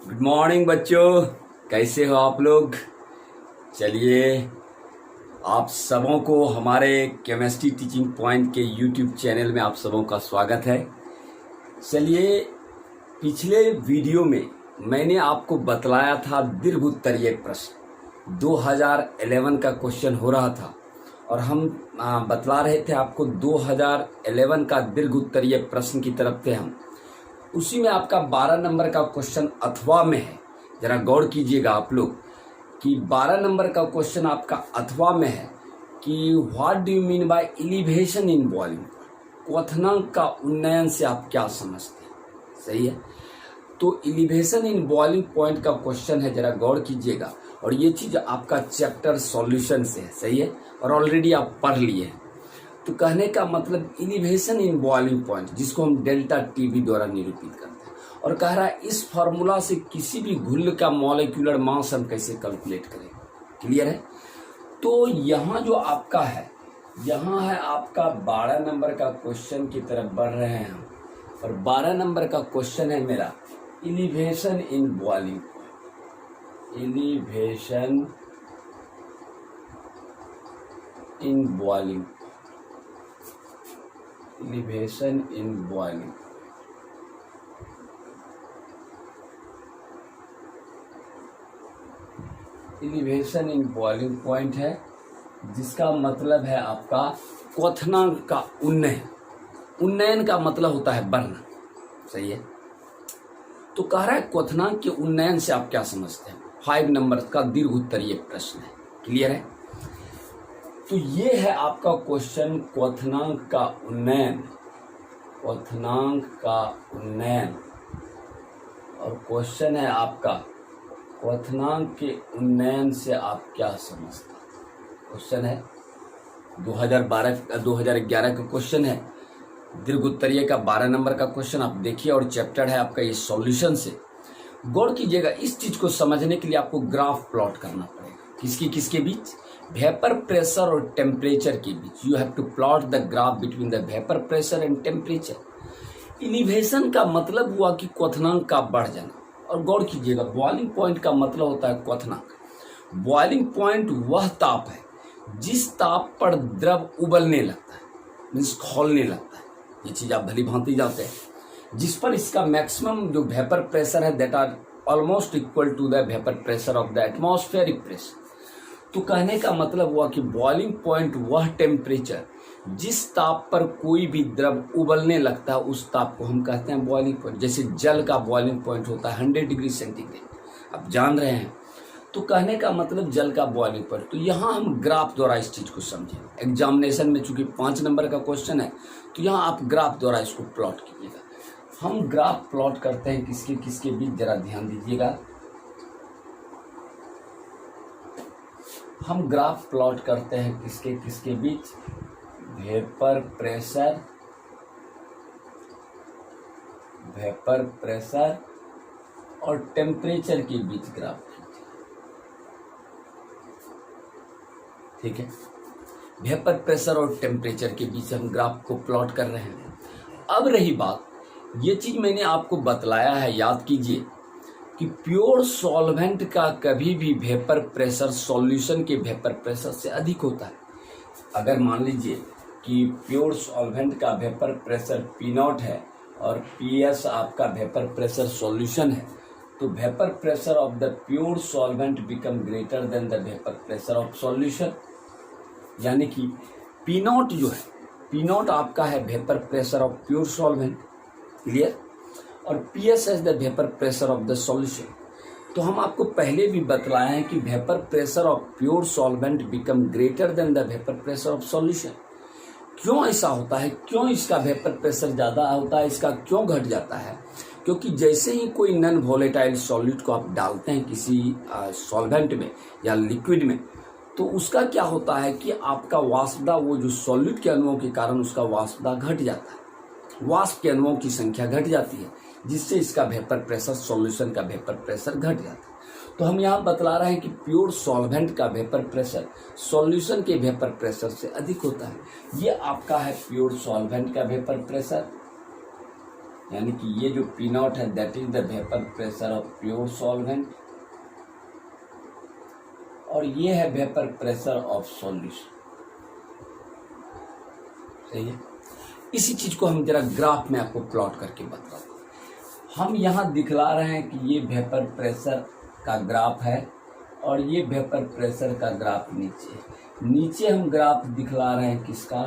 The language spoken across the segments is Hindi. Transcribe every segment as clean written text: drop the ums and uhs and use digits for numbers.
गुड मॉर्निंग बच्चों, कैसे हो आप लोग। चलिए, आप सबों को हमारे केमिस्ट्री टीचिंग पॉइंट के यूट्यूब चैनल में आप सबों का स्वागत है। चलिए, पिछले वीडियो में मैंने आपको बतलाया था दीर्घ उत्तरीय प्रश्न 2011 का क्वेश्चन हो रहा था और हम बतला रहे थे आपको 2011 का दीर्घ उत्तरीय प्रश्न की तरफ थे हम। उसी में आपका 12 नंबर का क्वेश्चन अथवा में है। जरा गौर कीजिएगा आप लोग कि 12 नंबर का क्वेश्चन आपका अथवा में है कि what do you mean by elevation in boiling point. क्वथनांक का उन्नयन से आप क्या समझते हैं। सही है, तो एलिवेशन इन बॉइलिंग पॉइंट का क्वेश्चन है, जरा गौर कीजिएगा। और ये चीज आपका चैप्टर सॉल्यूशन से है। सही है, और ऑलरेडी आप पढ़ लिए हैं। तो कहने का मतलब एलिवेशन इन बॉइलिंग पॉइंट, जिसको हम डेल्टा टीवी द्वारा निरूपित करते हैं, और कह रहा है इस फॉर्मूला से किसी भी घुल का मॉलिक्यूलर मास हम कैसे कैलकुलेट करें। क्लियर है। तो यहाँ जो आपका है, यहाँ है आपका 12 नंबर का क्वेश्चन की तरफ बढ़ रहे हैं हम। और 12 नंबर का क्वेश्चन है मेरा elevation in boiling point. Elevation in boiling, elevation in boiling. Elevation in boiling point है, जिसका मतलब है आपका क्वथनांक का उन्नयन। उन्नयन का मतलब होता है बढ़ना। सही है, तो कह रहा है क्वथनांक के उन्नयन से आप क्या समझते हैं। 5 नंबर का दीर्घ उत्तरीय प्रश्न है। क्लियर है। तो ये है आपका क्वेश्चन, क्वथनांक का उन्नयन। क्वथनांक का उन्नयन, और क्वेश्चन है आपका क्वथनांक के उन्नयन से आप क्या समझते हैं। क्वेश्चन है 2011 का क्वेश्चन है, दीर्घ उत्तरीय का 12 नंबर का क्वेश्चन आप देखिए, और चैप्टर है आपका ये सॉल्यूशन से। गौर कीजिएगा, इस चीज को समझने के लिए आपको ग्राफ प्लॉट करना पड़ेगा। किसके बीच, वेपर प्रेशर और टेम्परेचर के बीच। You have to plot the graph between the vapour pressure and temperature. Elevation का मतलब हुआ कि क्वथनांक का बढ़ जाना। और गौर कीजिएगा, बॉइलिंग पॉइंट का मतलब होता है क्वथनांक। बॉइलिंग पॉइंट वह ताप है जिस ताप पर द्रव उबलने लगता है, मीन्स खौलने लगता है। ये चीज आप भली भांति जानते हैं। जिस पर इसका मैक्सिमम जो वेपर प्रेशर है that are almost equal to the vapour pressure of the atmospheric pressure. तो कहने का मतलब हुआ कि बॉइलिंग पॉइंट वह टेम्परेचर जिस ताप पर कोई भी द्रव उबलने लगता है, उस ताप को हम कहते हैं बॉइलिंग पॉइंट। जैसे जल का बॉइलिंग पॉइंट होता है 100 डिग्री सेंटीग्रेड, आप जान रहे हैं। तो कहने का मतलब जल का बॉइलिंग पॉइंट। तो यहाँ हम ग्राफ द्वारा इस चीज को समझें। एग्जामिनेशन में चूंकि 5 नंबर का क्वेश्चन है, तो यहाँ आप ग्राफ द्वारा इसको प्लॉट कीजिएगा। हम ग्राफ प्लॉट करते हैं किसके बीच, जरा ध्यान दीजिएगा। हम ग्राफ प्लॉट करते हैं किसके बीच, वेपर प्रेशर और टेम्परेचर के बीच ग्राफ खींचे। ठीक है, वेपर प्रेशर और टेम्परेचर के बीच हम ग्राफ को प्लॉट कर रहे हैं। अब रही बात, ये चीज मैंने आपको बतलाया है, याद कीजिए कि प्योर सॉल्वेंट का कभी भी वेपर प्रेशर सॉल्यूशन के वेपर प्रेशर से अधिक होता है। अगर मान लीजिए कि प्योर सॉल्वेंट का वेपर प्रेशर P0 है और PS आपका वेपर प्रेशर सॉल्यूशन है, तो vapour pressure of the pure solvent become greater than the vapour pressure of solution. यानी कि P0 जो है, P0 आपका है vapour pressure of pure solvent. Clear. और PS as the vapour pressure of the solution. तो हम आपको पहले भी बतलाए हैं कि vapour pressure of pure solvent become greater than the vapour pressure of solution. क्यों ऐसा होता है, क्यों इसका वेपर प्रेशर ज्यादा होता है, इसका क्यों घट जाता है। क्योंकि जैसे ही कोई नॉन वोलेटाइल सॉल्यूट को आप डालते हैं किसी सॉल्वेंट में या लिक्विड में, तो उसका क्या होता है कि आपका वाष्पदा, वो जो सॉल्यूट के अणुओं के कारण उसका वाष्पदा घट जाता है, वाष्प के अणुओं की संख्या घट जाती है, जिससे इसका वेपर प्रेशर, सॉल्यूशन का वेपर प्रेशर घट जाता है। तो हम यहाँ बतला रहे हैं कि प्योर सॉल्वेंट का वेपर प्रेशर सॉल्यूशन के वेपर प्रेशर से अधिक होता है। ये आपका है प्योर सॉल्वेंट का वेपर प्रेशर। यानी कि ये जो पी नॉट है that is the vapour pressure of pure solvent, और ये है वेपर प्रेशर ऑफ सॉल्यूशन। सही है। इसी चीज को हम जरा ग्राफ में आपको प्लॉट करके बताते हैं। हम यहाँ दिखला रहे हैं कि ये वेपर प्रेशर का ग्राफ है और ये वेपर प्रेशर का ग्राफ नीचे हम ग्राफ दिखला रहे हैं किसका,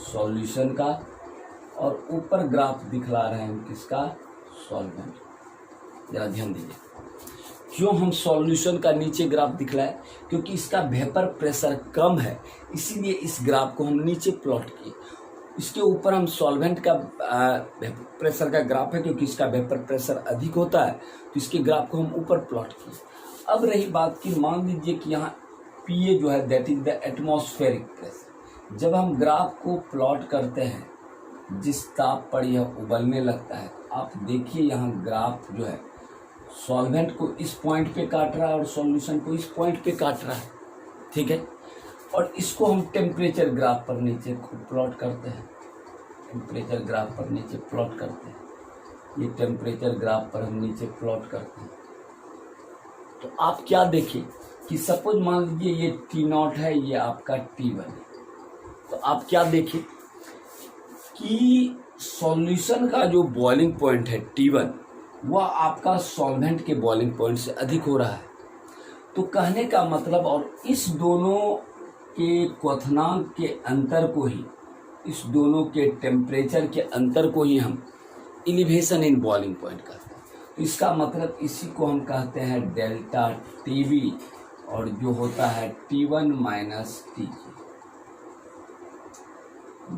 सॉल्यूशन का, और ऊपर ग्राफ दिखला रहे हैं किसका, सॉल्वेंट। जरा ध्यान दीजिए, क्यों हम सॉल्यूशन का नीचे ग्राफ दिखलाए, क्योंकि इसका वेपर प्रेशर कम है, इसीलिए इस ग्राफ को हम नीचे प्लॉट किए। इसके ऊपर हम सॉल्वेंट का प्रेशर का ग्राफ है, क्योंकि इसका वेपर प्रेशर अधिक होता है, तो इसके ग्राफ को हम ऊपर प्लॉट किए। अब रही बात की, मान लीजिए कि यहाँ पीए जो है that is the atmospheric pressure. जब हम ग्राफ को प्लॉट करते हैं, जिस ताप पर यह उबलने लगता है, आप देखिए यहाँ ग्राफ जो है सॉल्वेंट को इस पॉइंट पे काट रहा है और सॉल्यूशन को इस पॉइंट पे काट रहा है, ठीक है। और इसको हम टेम्परेचर ग्राफ पर नीचे प्लॉट करते हैं, टेम्परेचर ग्राफ पर नीचे प्लॉट करते हैं, ये टेम्परेचर ग्राफ पर हम नीचे प्लॉट करते हैं। तो आप क्या देखिए कि सपोज मान लीजिए ये T0 है, ये आपका T1 है, तो आप क्या देखिए कि सॉल्यूशन का जो बॉइलिंग पॉइंट है T1, वह आपका सॉल्वेंट के बॉइलिंग पॉइंट से अधिक हो रहा है। तो कहने का मतलब, और इस दोनों के क्वथनांक के अंतर को ही, इस दोनों के टेम्परेचर के अंतर को ही हम एलिवेशन इन बॉइलिंग पॉइंट कहते हैं। तो इसका मतलब इसी को हम कहते हैं डेल्टा टीबी, और जो होता है T1 minus TG,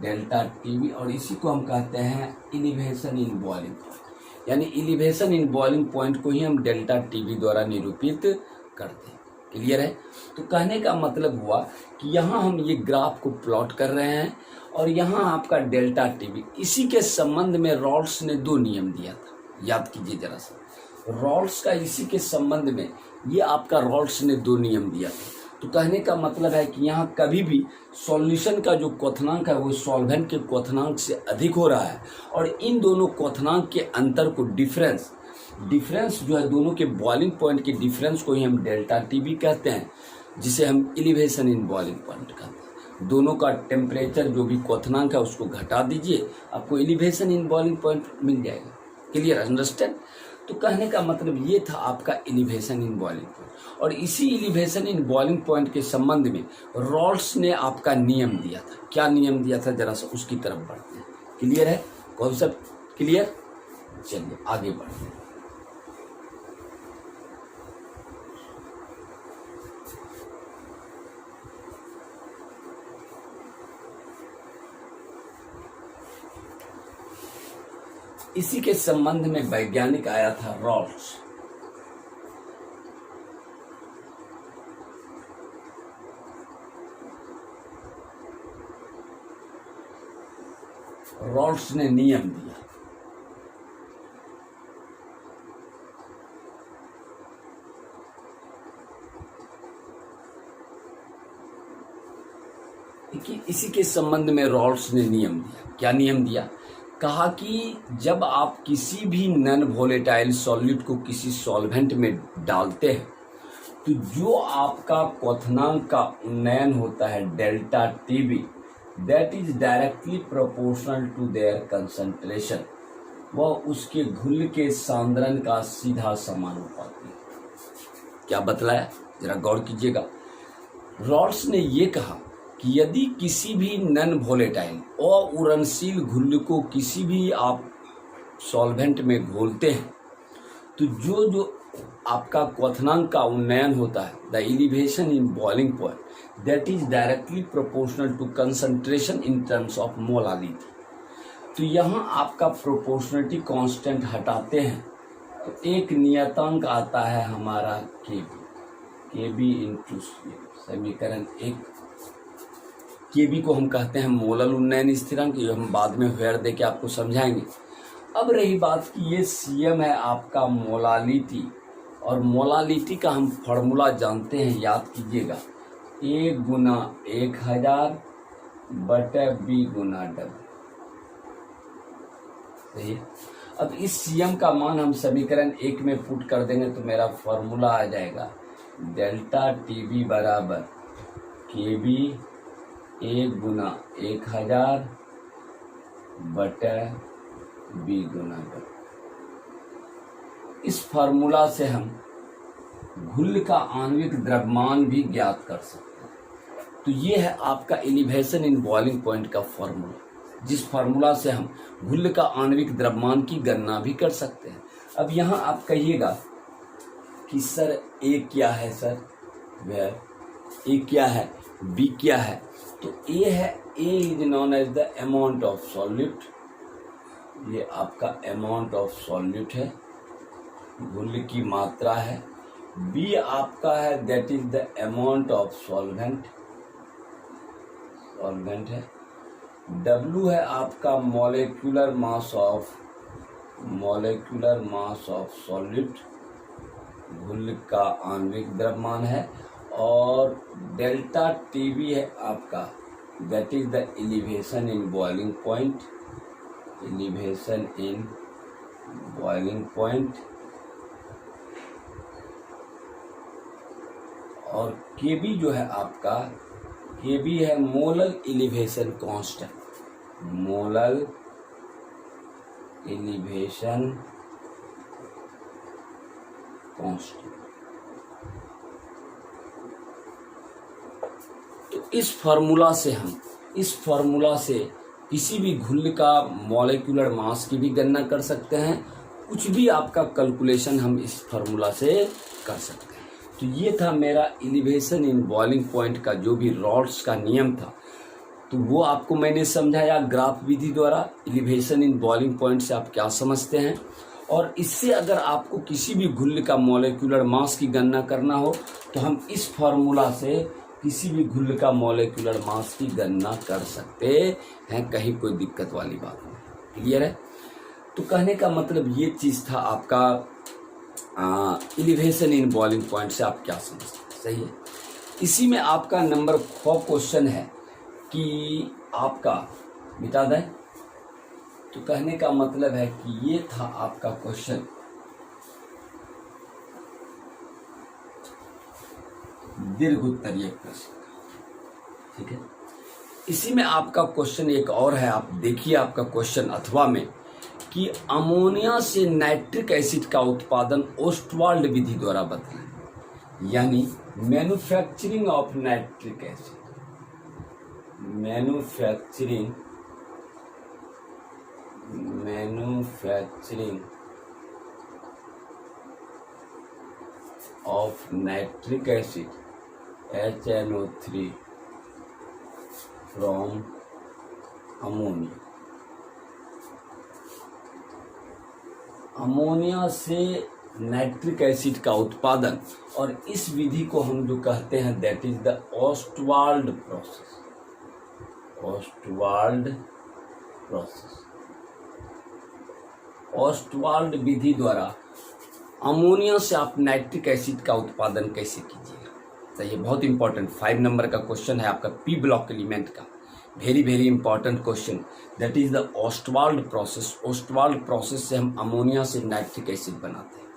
delta TB, और इसी को हम कहते हैं एलिवेशन इन बॉइलिंग पॉइंट। यानी एलिवेशन इन बॉइलिंग पॉइंट को ही हम डेल्टा टीबी द्वारा निरूपित करते हैं। क्लियर है। तो कहने का मतलब हुआ कि यहाँ हम ये ग्राफ को प्लॉट कर रहे हैं और यहाँ आपका डेल्टा टीबी। इसी के संबंध में रॉल्स ने 2 नियम दिया था, याद कीजिए जरा सा। रॉल्स का इसी के संबंध में ये आपका रॉल्स ने 2 नियम दिया था। तो कहने का मतलब है कि यहाँ कभी भी सॉल्यूशन का जो क्वथनांक है वो सॉल्वेंट के क्वथनांक से अधिक हो रहा है, और इन दोनों क्वथनांक के अंतर को डिफरेंस जो है, दोनों के बॉइलिंग पॉइंट के डिफरेंस को ही हम डेल्टा टीबी कहते हैं, जिसे हम एलिवेशन इन बॉइलिंग पॉइंट कहते हैं। दोनों का टेम्परेचर जो भी क्वथनांक है उसको घटा दीजिए, आपको एलिवेशन इन बॉइलिंग पॉइंट मिल जाएगा। Clear, understand. तो कहने का मतलब ये था आपका एलिवेशन इन बॉइलिंग पॉइंट, और इसी एलिवेशन इन बॉइलिंग पॉइंट के संबंध में रॉल्स ने आपका नियम दिया था। क्या नियम दिया था, जरा सा उसकी तरफ बढ़ते हैं। क्लियर है, कॉन्सेप्ट क्लियर। चलिए आगे बढ़ते हैं। इसी के संबंध में वैज्ञानिक आया था रॉल्स। रॉल्स ने नियम दिया। इसी के संबंध में रॉल्स ने नियम दिया। क्या नियम दिया, कहा कि जब आप किसी भी नॉन वोलेटाइल सॉल्यूट को किसी सॉल्वेंट में डालते हैं, तो जो आपका क्वथनांक का उन्नयन होता है delta TB, that is directly proportional to their concentration, वह उसके घुल के सांद्रण का सीधा समानुपाती है। क्या बतलाया, जरा गौर कीजिएगा। रॉल्स ने ये कहा कि यदि किसी भी नॉन वोलेटाइल अउरणशील घुल को किसी भी आप सॉल्वेंट में घोलते हैं, तो जो आपका क्वथनांक का उन्नयन होता है, the elevation in boiling point, that is directly proportional to concentration in terms of molality. तो यहाँ आपका प्रोपोर्शनलिटी कांस्टेंट हटाते हैं तो एक नियतांक आता है हमारा केबी इंटू समीकरण 1। केबी को हम कहते हैं मोलल उन्नयन स्थिरांक, ये हम बाद में वेर दे के आपको समझाएंगे। अब रही बात कि ये सीएम है आपका मोलालिटी, और मोलालिटी का हम फॉर्मूला जानते हैं, याद कीजिएगा, A गुना 1000 बटे B गुना W। सही है। अब इस Cm का मान हम समीकरण 1 में पुट कर देंगे तो मेरा फॉर्मूला आ जाएगा डेल्टा TB बराबर KB 1 गुना 1000 बटा B गुना W। इस फॉर्मूला से हम घुल का आणविक द्रव्यमान भी ज्ञात कर सकते हैं। तो ये है आपका एलिवेशन इन बॉइलिंग पॉइंट का फॉर्मूला, जिस फार्मूला से हम घुल का आणविक द्रव्यमान की गणना भी कर सकते हैं। अब यहाँ आप कहिएगा कि सर ए क्या है, सर वेयर ए क्या है, बी क्या है। तो ए है, A is known as the amount of solute, ये आपका अमाउंट ऑफ सॉल्यूट है, घुल की मात्रा है। बी आपका है that is the amount of solvent, solvent है। W है आपका मॉलिक्यूलर मास ऑफ सॉल्यूट, घुल का आणविक द्रव्यमान है। और डेल्टा TB है आपका that is the elevation in boiling point, elevation in boiling point. और KB जो है आपका, KB है molar elevation constant, molar elevation constant. तो इस फार्मूला से किसी भी घुल का मॉलिक्यूलर मास की भी गणना कर सकते हैं। कुछ भी आपका कैलकुलेशन हम इस फार्मूला से कर सकते हैं। तो ये था मेरा एलिवेशन इन बॉइलिंग पॉइंट का जो भी रॉल्स का नियम था, तो वो आपको मैंने समझाया ग्राफ विधि द्वारा। एलिवेशन इन बॉइलिंग पॉइंट से आप क्या समझते हैं, और इससे अगर आपको किसी भी घुल का मॉलिक्यूलर मास की गणना करना हो तो हम इस फार्मूला से किसी भी घुल का मॉलिक्यूलर मास की गणना कर सकते हैं, कहीं कोई दिक्कत वाली बात नहीं। क्लियर है? तो कहने का मतलब ये चीज़ था आपका एलिवेशन इन बॉइलिंग पॉइंट से आप क्या समझते हैं। सही है। इसी में आपका नंबर 4 क्वेश्चन है कि आपका मिटा दें। तो कहने का मतलब है कि ये था आपका क्वेश्चन, दीर्घ उत्तरीय प्रश्न। ठीक है। इसी में आपका क्वेश्चन एक और है, आप देखिए आपका क्वेश्चन अथवा में कि अमोनिया से नाइट्रिक एसिड का उत्पादन ओस्टवाल्ड विधि द्वारा बताएं, यानी manufacturing of nitric acid, manufacturing of nitric acid HNO3 from ammonia. Ammonia से नाइट्रिक एसिड का उत्पादन, और इस विधि को हम जो कहते हैं that is the Ostwald process, Ostwald process. Ostwald विधि द्वारा अमोनिया से आप नाइट्रिक एसिड का उत्पादन कैसे कीजिएगा। तो ये बहुत इंपॉर्टेंट 5 नंबर का क्वेश्चन है आपका पी ब्लॉक एलिमेंट का, very very important question. That is the Ostwald process. Ostwald process से हम अमोनिया से नाइट्रिक एसिड बनाते हैं।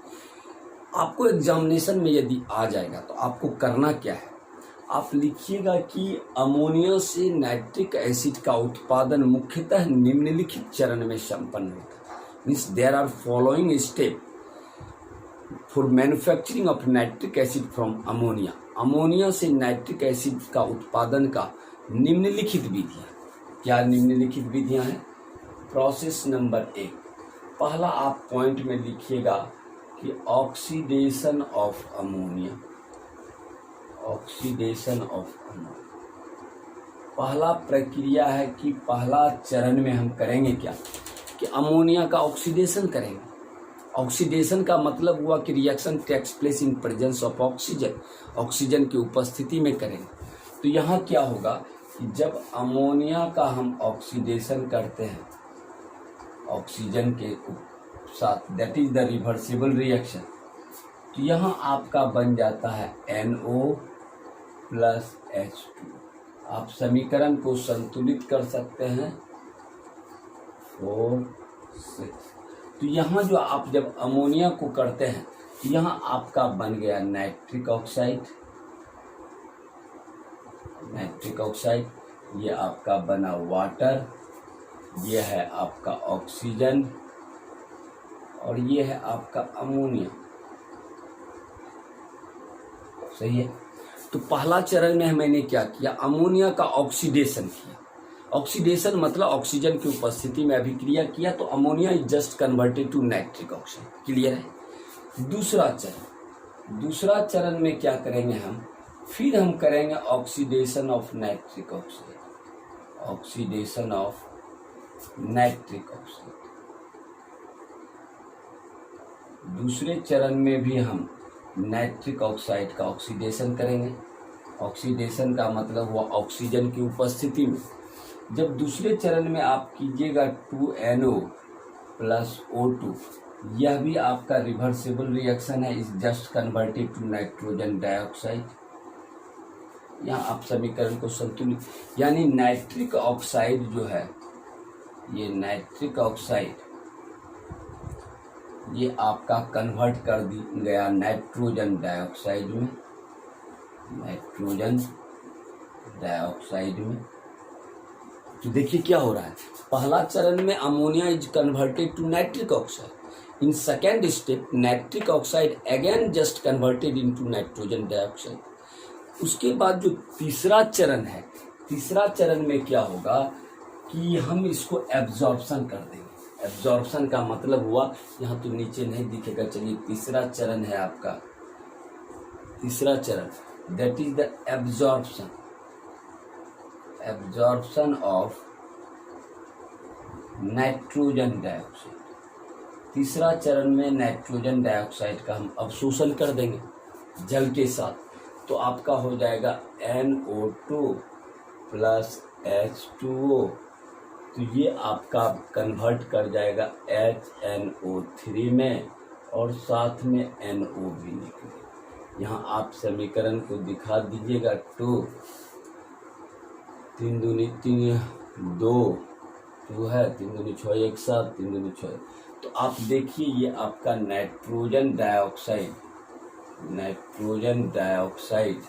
आपको एग्जामिनेशन में यदि आ जाएगा तो आपको करना क्या है, आप लिखिएगा कि अमोनिया से नाइट्रिक एसिड का उत्पादन मुख्यतः निम्नलिखित चरण में संपन्न होता है। Means there are following step for manufacturing of nitric acid from ammonia. Ammonia से नाइट्रिक एसिड का उत्पादन का निम्नलिखित विधियां। क्या निम्नलिखित विधियां हैं? प्रोसेस नंबर 1, पहला आप पॉइंट में लिखिएगा कि oxidation of ammonia, oxidation of ammonia पहला प्रक्रिया है कि पहला चरण में हम करेंगे क्या कि अमोनिया का ऑक्सीडेशन करेंगे। ऑक्सीडेशन का मतलब हुआ कि reaction takes place in presence of oxygen, oxygen की उपस्थिति में करेंगे। तो यहाँ क्या होगा कि जब अमोनिया का हम ऑक्सीडेशन करते हैं ऑक्सीजन के साथ, that is the reversible reaction, तो यहाँ आपका बन जाता है NO+H2। आप समीकरण को संतुलित कर सकते हैं 4, 6। तो तो यहाँ जो आप जब अमोनिया को करते हैं तो यहाँ आपका बन गया नाइट्रिक ऑक्साइड, नाइट्रिक ऑक्साइड, ये आपका बना वाटर, ये है आपका ऑक्सीजन और ये है आपका अमोनिया। सही है। तो पहला चरण में मैंने क्या किया, अमोनिया का ऑक्सीडेशन किया। ऑक्सीडेशन मतलब ऑक्सीजन की उपस्थिति में अभिक्रिया किया, तो ammonia is just converted to nitric oxide. Clear है। दूसरा चरण में क्या करेंगे हम, फिर हम करेंगे oxidation of nitric oxide, oxidation of nitric oxide. दूसरे चरण में भी हम नाइट्रिक ऑक्साइड का ऑक्सीडेशन करेंगे। ऑक्सीडेशन का मतलब हुआ ऑक्सीजन की उपस्थिति में। जब दूसरे चरण में आप कीजिएगा 2NO प्लस O2, यह भी आपका रिवर्सिबल रिएक्शन है, is just converted to nitrogen dioxide. यहाँ आप समीकरण को संतुलित, यानी नाइट्रिक ऑक्साइड जो है, ये नाइट्रिक ऑक्साइड ये आपका कन्वर्ट कर गया नाइट्रोजन डाइऑक्साइड में, नाइट्रोजन डाइऑक्साइड में। तो देखिए क्या हो रहा है, पहला चरण में ammonia is converted to nitric oxide. In second step nitric oxide again just converted into nitrogen dioxide. उसके बाद जो तीसरा चरण है, तीसरा चरण में क्या होगा कि हम इसको एब्जॉर्प्शन कर देंगे। एब्जॉर्प्शन का मतलब हुआ, यहाँ तो नीचे नहीं दिखेगा, चलिए तीसरा चरण है आपका, तीसरा चरण that is the absorption, absorption of nitrogen dioxide. तीसरा चरण में नाइट्रोजन डाइऑक्साइड का हम अवशोषण कर देंगे जल के साथ, तो आपका हो जाएगा NO2 प्लस H2O। तो ये आपका कन्वर्ट कर जाएगा HNO3 में और साथ में NO भी निकले। यहाँ आप समीकरण को दिखा दीजिएगा, 2 3 दूनी 3 2 2 है, 3 दूनी 6 1 7 3 दूनी 6। तो आप देखिए ये आपका नाइट्रोजन डाइऑक्साइड, नाइट्रोजन डाइऑक्साइड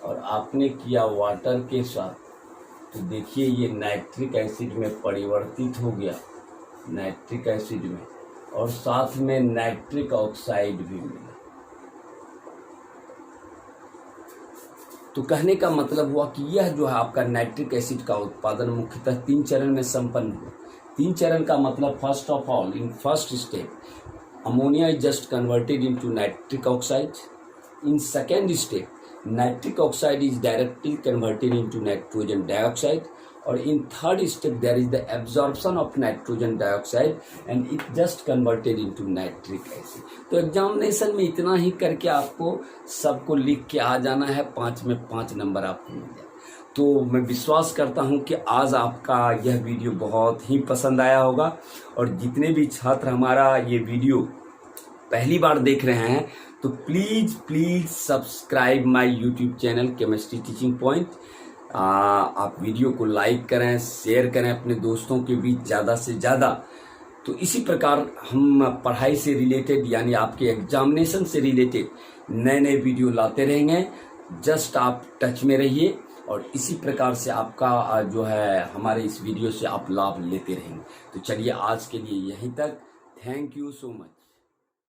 और आपने किया वाटर के साथ, तो देखिए ये नाइट्रिक एसिड में परिवर्तित हो गया, नाइट्रिक एसिड में, और साथ में नाइट्रिक ऑक्साइड भी मिला। तो कहने का मतलब हुआ कि यह जो है आपका नाइट्रिक एसिड का उत्पादन मुख्यतः 3 चरण में संपन्न हुआ। 3 चरण का मतलब first of all, in first step ammonia is just converted into nitric oxide. In second step nitric oxide is directly converted into nitrogen dioxide, और in third step there is the absorption of nitrogen dioxide and it just converted into nitric acid। तो एग्जामिनेशन में इतना ही करके आपको सबको लिख के आ जाना है, 5 में 5 नंबर आपको मिल जाए। तो मैं विश्वास करता हूं कि आज आपका यह वीडियो बहुत ही पसंद आया होगा, और जितने भी छात्र हमारा ये वीडियो पहली बार देख रहे हैं तो please subscribe my YouTube channel chemistry teaching point. आप वीडियो को लाइक करें, शेयर करें अपने दोस्तों के बीच ज़्यादा से ज़्यादा। तो इसी प्रकार हम पढ़ाई से रिलेटेड, यानी आपके एग्जामिनेशन से रिलेटेड नए नए वीडियो लाते रहेंगे। जस्ट आप टच में रहिए और इसी प्रकार से आपका जो है हमारे इस वीडियो से आप लाभ लेते रहेंगे। तो चलिए आज के लिए यहीं तक। Thank you so much.